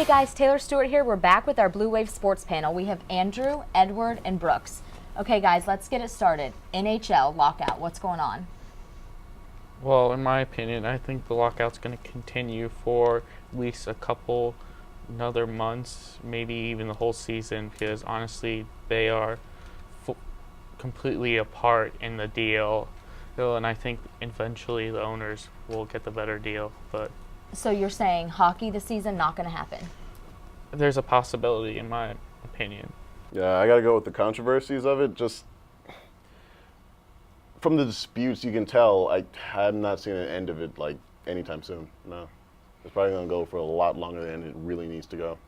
Hey guys, Taylor Stewart here. We're back with our Blue Wave Sports panel. We have Andrew, Edward, and Brooks. Okay guys, let's get it started. NHL lockout, what's going on? Well, in my opinion, I think the lockout's going to continue for at least another months, maybe even the whole season, because honestly, they are completely apart in the deal. And I think eventually the owners will get the better deal. But So you're saying hockey this season not going to happen? there's a possibility, in my opinion. Yeah, I got to go with the controversies of it. Just from the disputes, you can tell I have not seen an end of it like anytime soon. No, it's probably going to go for a lot longer than it really needs to go.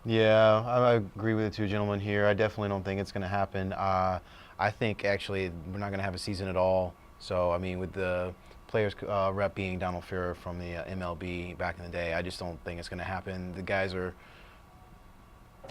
Yeah, I agree with the two gentlemen here. I definitely don't think it's going to happen. I think actually we're not going to have a season at all. So, I mean, with the players rep being Donald Ferrer from the MLB back in the day, I just don't think it's going to happen. The guys are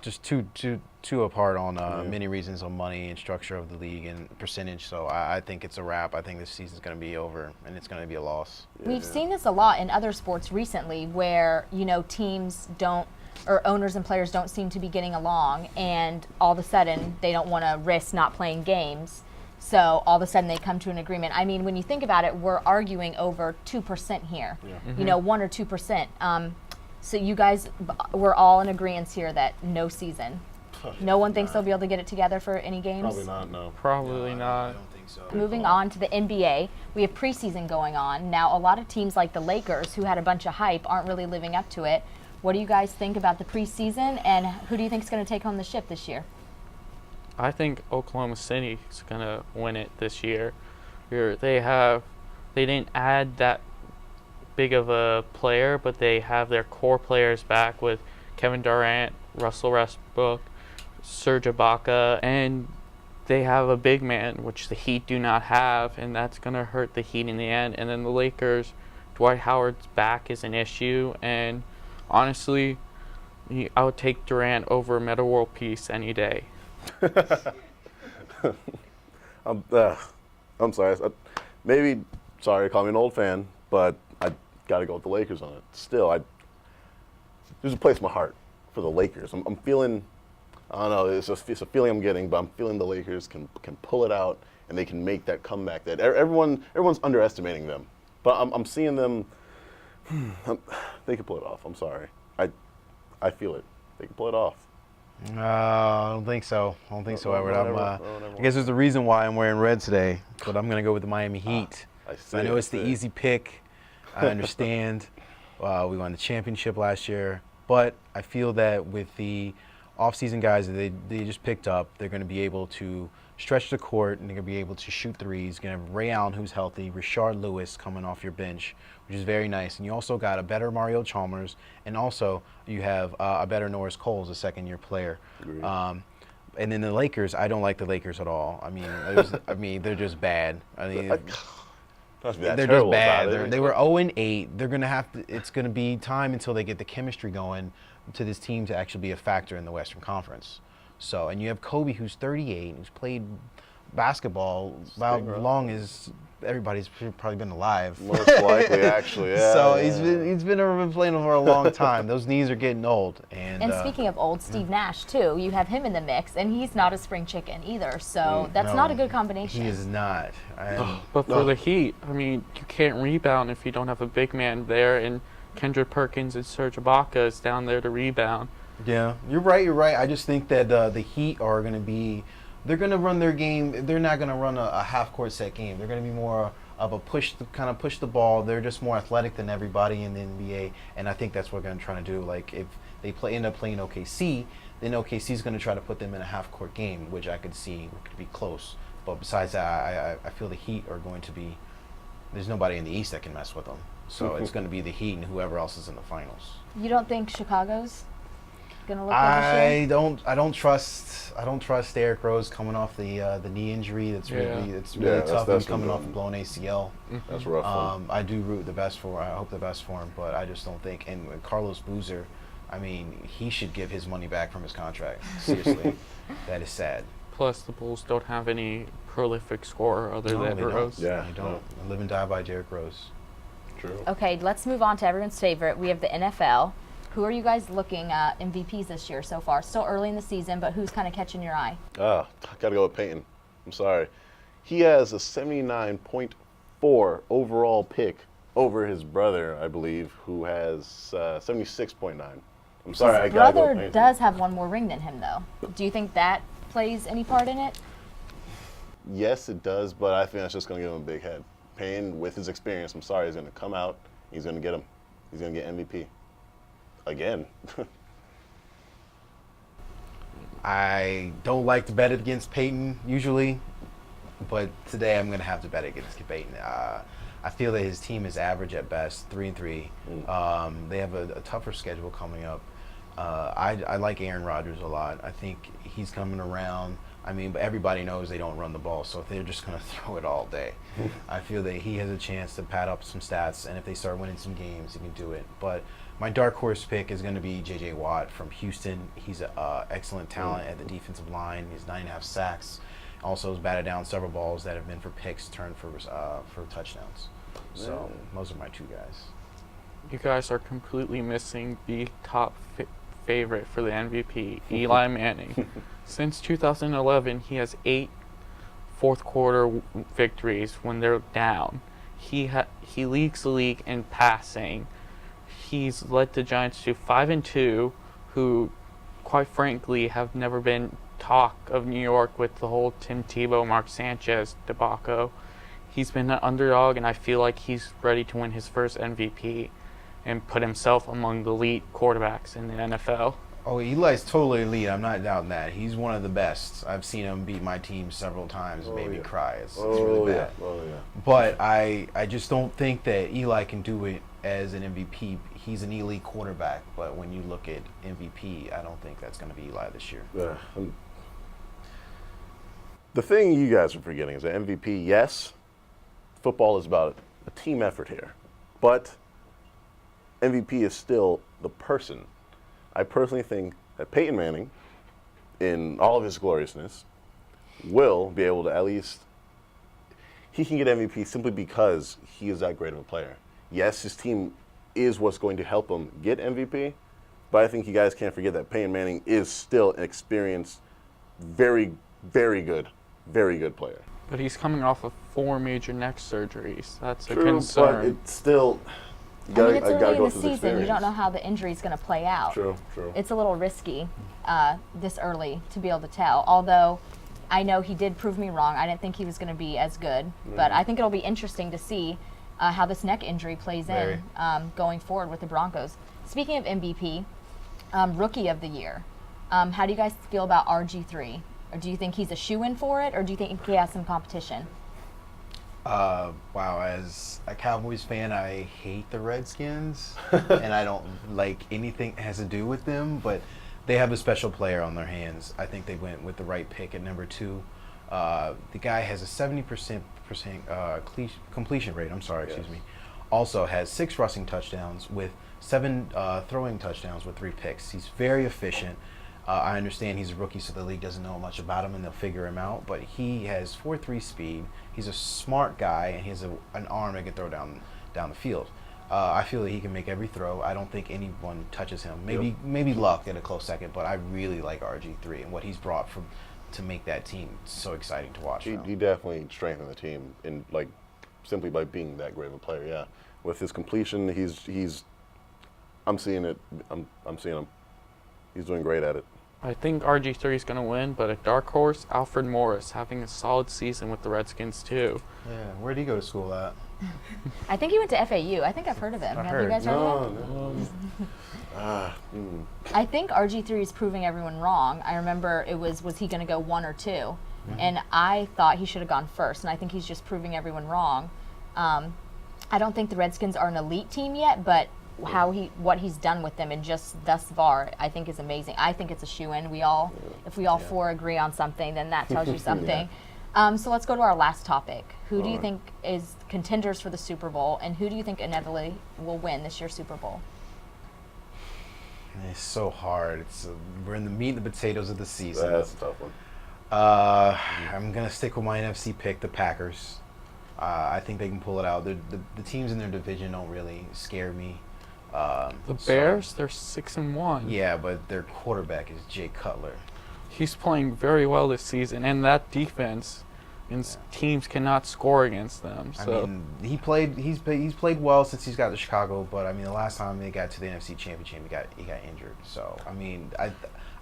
just too apart on many reasons on money and structure of the league and percentage. So I think it's a wrap. I think this season's going to be over and it's going to be a loss. We've seen this a lot in other sports recently where, teams don't, or owners and players don't seem to be getting along, and all of a sudden they don't want to risk not playing games. So all of a sudden they come to an agreement. I mean, when you think about it, we're arguing over 2% here, 1 or 2%. So you guys, we're all in agreement here that no season. No one thinks they'll be able to get it together for any games? Probably not, no. Probably I not. don't think so. Moving on to the NBA, we have preseason going on. Now, a lot of teams like the Lakers, who had a bunch of hype, aren't really living up to it. What do you guys think about the preseason, and who do you think is going to take home the ship this year? I think Oklahoma City is going to win it this year. They didn't add that big of a player, but they have their core players back with Kevin Durant, Russell Westbrook, Serge Ibaka, and they have a big man, which the Heat do not have, and that's going to hurt the Heat in the end. And then the Lakers, Dwight Howard's back is an issue, and honestly, I would take Durant over Metta World Peace any day. I'm sorry. Sorry, call me an old fan, but I got to go with the Lakers on it. Still, there's a place in my heart for the Lakers. I'm feeling, I don't know, it's a feeling I'm getting, but I'm feeling the Lakers can pull it out and they can make that comeback. That everyone's underestimating them, but I'm seeing them. They can pull it off. I'm sorry. I feel it. They can pull it off. I don't think so. Edward. Whatever. I guess there's a reason why I'm wearing red today, but I'm going to go with the Miami Heat. I know it's the easy pick. I understand. We won the championship last year, but I feel that with the offseason guys that they just picked up, they're going to be able to stretch the court and they're going to be able to shoot threes. You're going to have Ray Allen, who's healthy, Rashard Lewis coming off your bench, which is very nice. And you also got a better Mario Chalmers, and also you have a better Norris Cole as a second-year player. And then the Lakers, I don't like the Lakers at all. I mean, they're just bad. I mean, they're just bad. They were 0-8. They're gonna have to. It's gonna be time until they get the chemistry going to this team to actually be a factor in the Western Conference. So, and you have Kobe, who's 38, who's played basketball about as long as everybody's probably been alive. Most likely, actually, yeah. So he's been playing for a long time. Those knees are getting old. And speaking of old, Steve Nash too. You have him in the mix, and he's not a spring chicken either. So that's not a good combination. He is not. But for the Heat, I mean, you can't rebound if you don't have a big man there, and Kendrick Perkins and Serge Ibaka is down there to rebound. Yeah, you're right. I just think that the Heat are going to be. They're going to run their game. They're not going to run a half-court set game. They're going to be more of a push the ball. They're just more athletic than everybody in the NBA, and I think that's what they're going to try to do. Like if they end up playing OKC, then OKC is going to try to put them in a half-court game, which I could see could be close. But besides that, I feel the Heat are going to be. There's nobody in the East that can mess with them. So it's going to be the Heat and whoever else is in the finals. You don't think Chicago's gonna look good this year? I don't trust Derrick Rose coming off the knee injury. That's really tough. He's coming off a blown ACL. That's rough. I do root the best for. I hope the best for him, but I just don't think. And Carlos Boozer, I mean, he should give his money back from his contract. Seriously, that is sad. Plus, the Bulls don't have any prolific scorer other than Rose. Yeah, they don't. Live and die by Derrick Rose. True. Okay, let's move on to everyone's favorite. We have the NFL. Who are you guys looking at MVPs this year so far? Still early in the season, but who's kind of catching your eye? I got to go with Peyton. I'm sorry. He has a 79.4 overall pick over his brother, I believe, who has 76.9. I'm sorry, I got to go with Brother Peyton. does have one more ring than him, though. Do you think that plays any part in it? Yes, it does, but I think that's just going to give him a big head. Payne, with his experience, I'm sorry, he's going to come out. He's going to get him. He's going to get MVP. Again. I don't like to bet against Peyton usually, but today I'm going to have to bet against Peyton. I feel that his team is average at best, 3-3. They have a tougher schedule coming up. I like Aaron Rodgers a lot. I think he's coming around. I mean, but everybody knows they don't run the ball, so they're just going to throw it all day. I feel that he has a chance to pad up some stats, and if they start winning some games, he can do it. But my dark horse pick is going to be J.J. Watt from Houston. He's an excellent talent at the defensive line. He's 9.5 sacks. Also has batted down several balls that have been for picks turned for touchdowns. So those are my two guys. You guys are completely missing the top favorite for the MVP, Eli Manning. Since 2011, he has 8 fourth quarter victories when they're down. He leads the league in passing. He's led the Giants to 5-2, who, quite frankly, have never been talk of New York with the whole Tim Tebow, Mark Sanchez debacle. He's been an underdog, and I feel like he's ready to win his first MVP and put himself among the elite quarterbacks in the NFL. Oh, Eli's totally elite. I'm not doubting that. He's one of the best. I've seen him beat my team several times and made me cry. It's really bad. But I just don't think that Eli can do it as an MVP. He's an elite quarterback, but when you look at MVP, I don't think that's going to be Eli this year. The thing you guys are forgetting is that MVP, yes, football is about a team effort here, but MVP is still the person. I personally think that Peyton Manning, in all of his gloriousness, will be able to at least, he can get MVP simply because he is that great of a player. Yes, his team is what's going to help him get MVP, but I think you guys can't forget that Peyton Manning is still an experienced, very, very good player. But he's coming off of 4 major neck surgeries. That's True, a concern. but it's still... I mean, it's early in the season. You don't know how the injury is going to play out. True. It's a little risky this early to be able to tell. Although I know he did prove me wrong. I didn't think he was going to be as good. But I think it'll be interesting to see how this neck injury plays in going forward with the Broncos. Speaking of MVP, Rookie of the Year, how do you guys feel about RG3? Or do you think he's a shoo-in for it, or do you think he has some competition? Wow, as a Cowboys fan, I hate the Redskins, and I don't like anything that has to do with them, but they have a special player on their hands. I think they went with the right pick at number 2. The guy has a 70% completion rate, excuse me. Also has 6 rushing touchdowns with 7 throwing touchdowns with 3 picks. He's very efficient. I understand he's a rookie, so the league doesn't know much about him, and they'll figure him out. But he has 4.3 speed. He's a smart guy, and he has an arm that can throw down the field. I feel that he can make every throw. I don't think anyone touches him. Maybe Luck at a close second, but I really like RG3 and what he's brought to make that team so exciting to watch. He definitely strengthened the team in simply by being that great of a player. Yeah, with his completion, I'm seeing it. I'm seeing him. He's doing great at it. I think RG3 is going to win, but a dark horse, Alfred Morris, having a solid season with the Redskins too. Yeah, where did he go to school at? I think he went to FAU. I think I've heard of him. Have you guys heard of him? I think RG3 is proving everyone wrong. I remember was he going to go 1 or 2? Mm-hmm. And I thought he should have gone first, and I think he's just proving everyone wrong. I don't think the Redskins are an elite team yet, but what he's done with them and just thus far, I think is amazing. I think it's a shoo-in. If we all 4 agree on something, then that tells you something. So let's go to our last topic. Who do you think is contenders for the Super Bowl, and who do you think inevitably will win this year's Super Bowl? It's so hard. We're in the meat and the potatoes of the season. That's a tough one. I'm gonna stick with my NFC pick, the Packers. I think they can pull it out. The teams in their division don't really scare me. The Bears, they're 6-1. Yeah, but their quarterback is Jay Cutler. He's playing very well this season, and that defense, and teams cannot score against them. So. I mean, he's played well since he's got to Chicago, but I mean, the last time they got to the NFC Championship, he got injured. So I mean,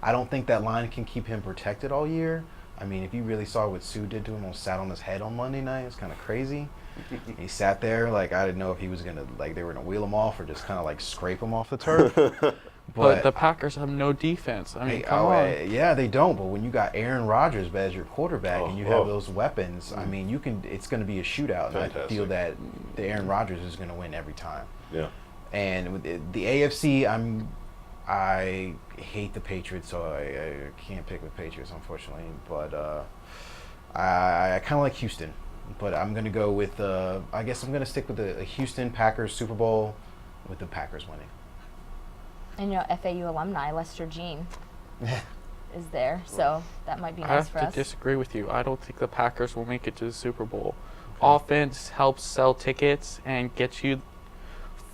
I don't think that line can keep him protected all year. I mean, if you really saw what Sue did to him, almost sat on his head on Monday night, it's kind of crazy. He sat there like I didn't know if he was gonna they were gonna wheel him off or just kind of like scrape him off the turf. But the Packers have no defense. I mean, come on. Yeah, they don't. But when you got Aaron Rodgers as your quarterback and you have those weapons, I mean, it's going to be a shootout. And I feel that the Aaron Rodgers is going to win every time. Yeah. And with the AFC, I hate the Patriots, so I can't pick the Patriots, unfortunately. But I kind of like Houston. But I'm going to go with, I guess I'm going to stick with the Houston Packers Super Bowl with the Packers winning. And FAU alumni Lester Jean is there, so that might be nice for us. I have to disagree with you. I don't think the Packers will make it to the Super Bowl. Offense helps sell tickets and gets you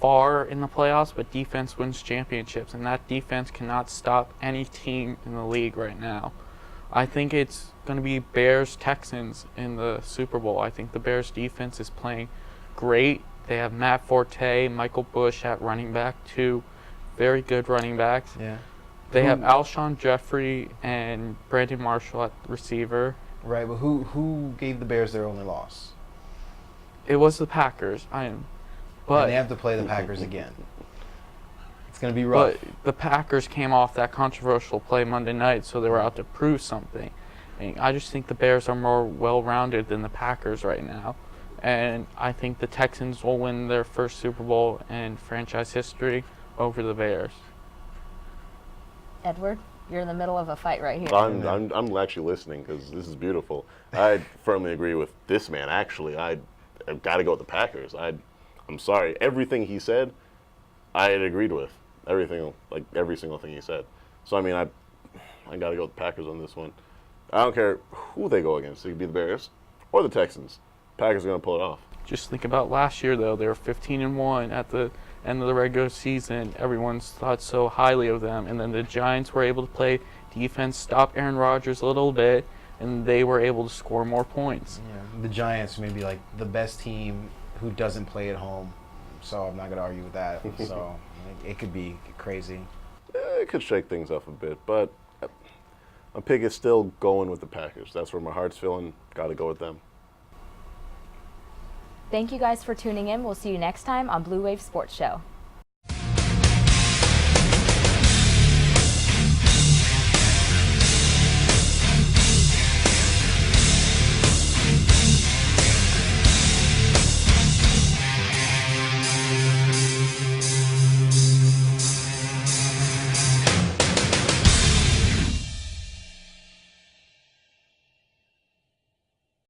far in the playoffs, but defense wins championships, and that defense cannot stop any team in the league right now. I think it's going to be Bears-Texans in the Super Bowl. I think the Bears defense is playing great. They have Matt Forte, Michael Bush at running back, two very good running backs. Yeah. They have Alshon Jeffrey and Brandon Marshall at receiver. Right, but who gave the Bears their only loss? It was the Packers. And they have to play the Packers again. It's going to be rough. But the Packers came off that controversial play Monday night, so they were out to prove something. And I just think the Bears are more well-rounded than the Packers right now. And I think the Texans will win their first Super Bowl in franchise history over the Bears. Edward, you're in the middle of a fight right here. I'm actually listening because this is beautiful. I firmly agree with this man. Actually, I've got to go with the Packers. I'm sorry, everything he said, I had agreed with everything, like every single thing he said. So I mean, I got to go with the Packers on this one. I don't care who they go against. It could be the Bears or the Texans. Packers are going to pull it off. Just think about last year, though. They were 15-1 at the end of the regular season. Everyone's thought so highly of them. And then the Giants were able to play defense, stop Aaron Rodgers a little bit, and they were able to score more points. Yeah, the Giants may be like the best team who doesn't play at home. So I'm not going to argue with that. So it could be crazy. It could shake things up a bit, but my pick is still going with the Packers. That's where my heart's feeling. Got to go with them. Thank you guys for tuning in. We'll see you next time on Blue Wave Sports Show.